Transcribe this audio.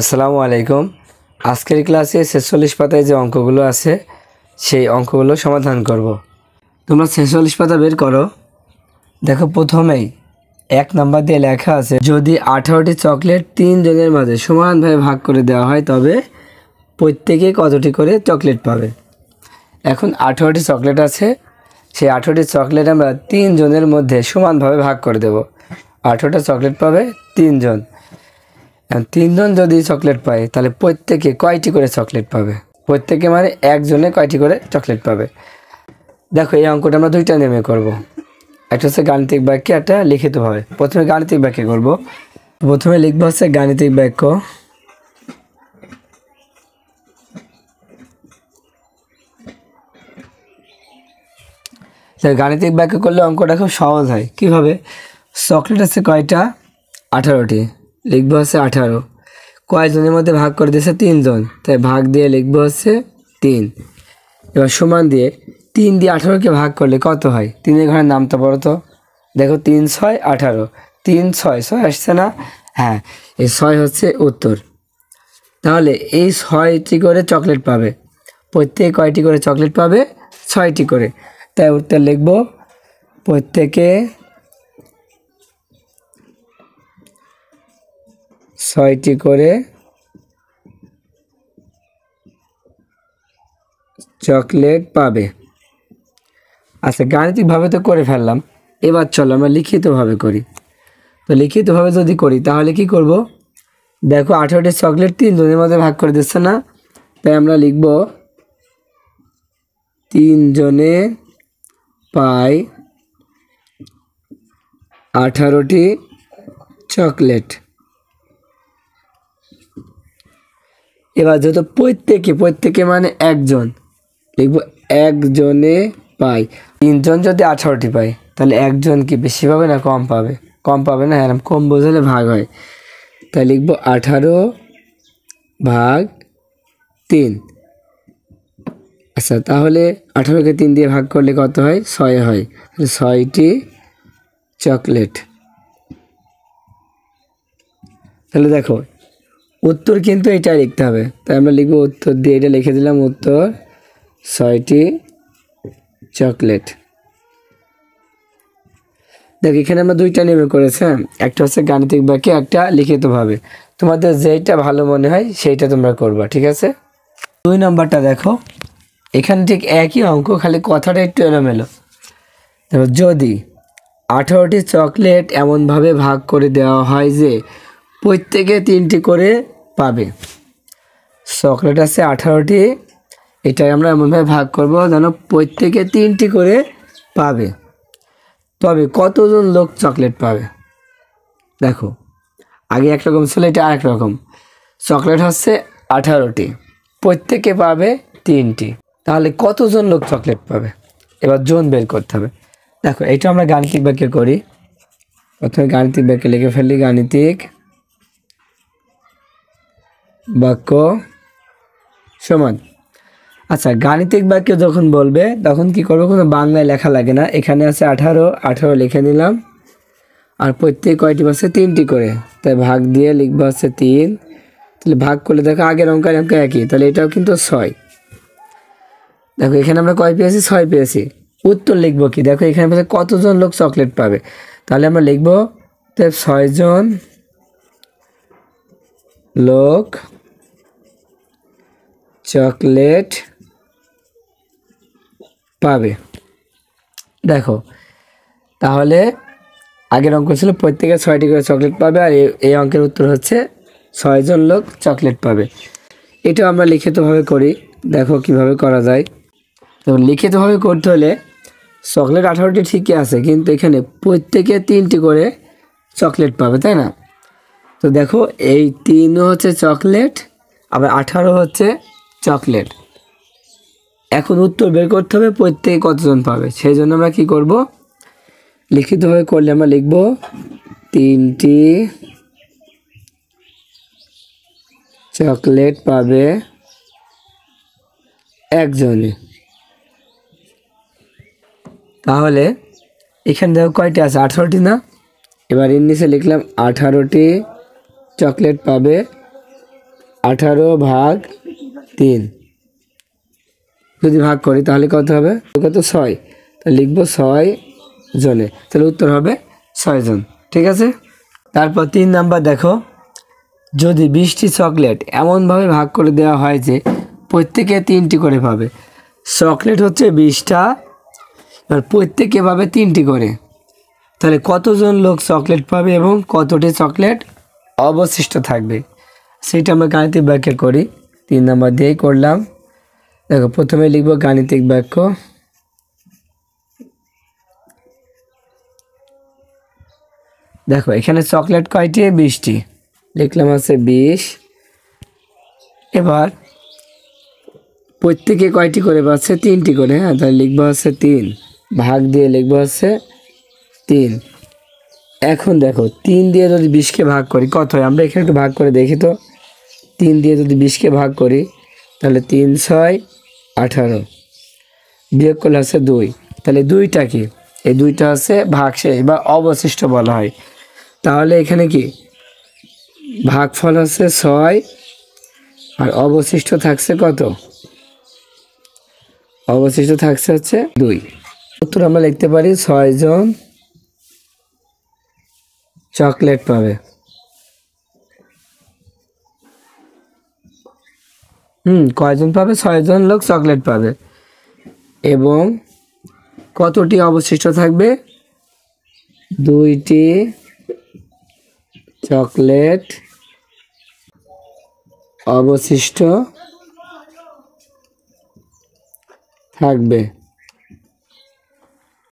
আসসালামু আলাইকুম। আজকের ক্লাসে 46 পাতায় যে অঙ্কগুলো আছে সেই অঙ্কগুলো সমাধান করব। তোমরা 46 পাতা বের করো। দেখো প্রথমেই 1 নাম্বার দিয়ে লেখা আছে, যদি 18টি চকলেট 3 জনের মাঝে সমানভাবে ভাগ করে দেওয়া হয় তবে প্রত্যেকে কতটি করে চকলেট পাবে। এখন 18টি চকলেট আছে, সেই 18টি চকলেট আমরা 3 জনের মধ্যে সমানভাবে ভাগ করে দেব। 18টা চকলেট পাবে 3 জন। 3 জন যদি চকলেট পায় তাহলে প্রত্যেকে কয়টি করে চকলেট পাবে, প্রত্যেকে মানে একজনে কয়টি করে চকলেট পাবে। দেখো এই অঙ্কটা আমরা দুইটা নেমে করব, একটা হচ্ছে গাণিতিক বাক্য, একটা লিখিতভাবে। প্রথমে গাণিতিক বাক্য করব। প্রথমে লিখবো হচ্ছে গাণিতিক বাক্য। গাণিতিক বাক্য করলে অঙ্কটা খুব সহজ হয়। কিভাবে? চকলেট আছে কয়টা? 18টি। লিখবো হচ্ছে 18। কয়জনের মধ্যে ভাগ করে দিয়েছে? 3 জন, তাই ভাগ দিয়ে লিখবো হচ্ছে 3। এবার সমান দিয়ে 3 দিয়ে 18কে ভাগ করলে কত হয়? 3-এর ঘরের নামটা পড়ো তো। দেখো 3 6 18, 3 6 6 আসছে না? হ্যাঁ, এই 6 হচ্ছে উত্তর। তাহলে এই 6টি করে চকলেট পাবে, প্রত্যেকে কয়টি করে চকলেট পাবে? 6টি করে। তাই উত্তর লিখবো প্রত্যেকে 6টি করে চকলেট পাবে। আচ্ছা, গাণিতিকভাবে তো করে ফেললাম, এবার চলো আমরা লিখিতভাবে করি। তো লিখিতভাবে যদি করি তাহলে কি করব? দেখো 18টি চকলেট 3 জনের মধ্যে ভাগ করে দিচ্ছে না, তাই আমরা লিখব 3 জনে পায় 18টি চকলেট। এবার যেহেতু প্রত্যেকে মানে একজন, লিখব একজনে পায়। 3 জন যদি 18টি পায় তাহলে একজন কি বেশি পাবে না কম পাবে? কম পাবে না, এরকম কম বোঝালে ভাগ হয়। তাই লিখব 18 ভাগ 3। আচ্ছা, তাহলে 18কে 3 দিয়ে ভাগ করলে কত হয়? 6 হয়। 6টি চকলেট। তাহলে দেখো উত্তর কিন্তু এটাই লিখতে হবে, তাই আমরা লিখব উত্তর দিয়ে এটা লিখে দিলাম, উত্তর 6টি চকলেট। দেখ এখানে আমরা দুইটা নিয়মে করেছি, একটা হচ্ছে গাণিতিক বাক্য, একটা লিখিতভাবে। তোমাদের যেইটা ভালো মনে হয় সেইটা তোমরা করবা, ঠিক আছে? 2 নাম্বারটা দেখো, এখানে ঠিক একই অঙ্ক, খালি কথাটা একটু এলোমেলো। দেখো, যদি 18টি চকলেট এমনভাবে ভাগ করে দেওয়া হয় যে প্রত্যেকে 3টি করে পাবে। চকলেট আছে 18টি, এটাই আমরা এমনভাবে ভাগ করব যেন প্রত্যেকে 3টি করে পাবে। তবে কতজন লোক চকলেট পাবে? দেখো আগে একরকম ছিল, এটা আরেক রকম। চকলেট হচ্ছে 18টি, প্রত্যেকে পাবে 3টি, তাহলে কতজন লোক চকলেট পাবে? এবার জন বের করতে হবে। দেখো এটা আমরা গাণিতিক বাক্যে করি। প্রথমে গাণিতিক বাক্যে লিখে ফেলি, গাণিতিক বাক্য সমান। আচ্ছা, গাণিতিক বাক্য যখন বলবে তখন কি করবো? কোনো বাংলায় লেখা লাগে না, এখানে আছে 18 লিখে নিলাম। আর প্রত্যেক কয়টি পাচ্ছে? 3টি করে, তাই ভাগ দিয়ে লিখবো হচ্ছে 3। তাহলে ভাগ করলে দেখো আগের অঙ্ক একই, তাহলে এটাও কিন্তু 6। দেখো এখানে আমরা কয় পেয়েছি? 6 পেয়েছি। উত্তর লিখবো কি? দেখো এখানে বলছে কতজন লোক চকলেট পাবে, তাহলে আমরা লিখবো 6 জন লোক চকলেট পাবে। দেখো তাহলে আগের অঙ্ক ছিল প্রত্যেকে 6টি করে চকলেট পাবে, আর এই অঙ্কের উত্তর হচ্ছে 6 জন লোক চকলেট পাবে। এটাও আমরা লিখিতভাবে করি, দেখো কিভাবে করা যায়। তো লিখিতভাবে করতে হলে চকলেট 18টি ঠিকই আছে, কিন্তু এখানে প্রত্যেকে 3টি করে চকলেট পাবে, তাই না? তো দেখো এই 3 হচ্ছে চকলেট, আবার 18 হচ্ছে চকলেট। এখন উত্তর বের করতে হবে প্রত্যেকে কতজন পাবে। সেই জন্য আমরা কি করব? লিখিতভাবে করলে আমরা লিখব 3টি চকলেট পাবে একজনে। তাহলে এখানে দেখো কয়টি আছে? 18টি না? এবার এর নিচে লিখলাম 18টি চকলেট পাবে 18/3 যদি ভাগ করি তাহলে কত হবে? কত 6, তাহলে লিখবো 6 জনে, তাহলে উত্তর হবে 6 জন। ঠিক আছে। তারপর 3 নাম্বার দেখো, যদি 20টি চকলেট এমনভাবে ভাগ করে দেওয়া হয় যে প্রত্যেকে 3টি করে পাবে। চকলেট হচ্ছে 20টা, আর প্রত্যেকে পাবে 3টি করে, তাহলে কতজন লোক চকলেট পাবে এবং কতটি চকলেট অবশিষ্ট থাকবে সেটা আমরা গাণিতিক ব্যাখ্যা করি। 3 নাম্বার দিয়েই করলাম। দেখো প্রথমে লিখব গাণিতিক বাক্য। দেখো এখানে চকলেট কয়টি? 20টি, লিখলাম আছে 20। এবার প্রত্যেকে কয়টি করে পাচ্ছে? 3টি করে। হ্যাঁ, তাহলে লিখবো আছে 3, ভাগ দিয়ে লিখবো আছে 3। এখন দেখো 3 দিয়ে যদি 20কে ভাগ করি কত হয়? আমরা এখানে একটু ভাগ করে দেখি তো। 3 দিয়ে যদি 20কে ভাগ করি তাহলে 3 × 6 = 18, বিয়োগ করলে আছে 2, তাহলে 2টা কি? এই 2টা আছে ভাগশেষ বা অবশিষ্ট বলা হয়। তাহলে এখানে কি ভাগফল আছে 6 আর অবশিষ্ট থাকছে কত? অবশিষ্ট থাকছে হচ্ছে 2। উত্তর আমরা লিখতে পারি 6 জন চকলেট পাবে। কয়জন পাবে? 6 জন লোক চকলেট পাবে। এবং কতটি অবশিষ্ট থাকবে? 2টি চকলেট অবশিষ্ট থাকবে।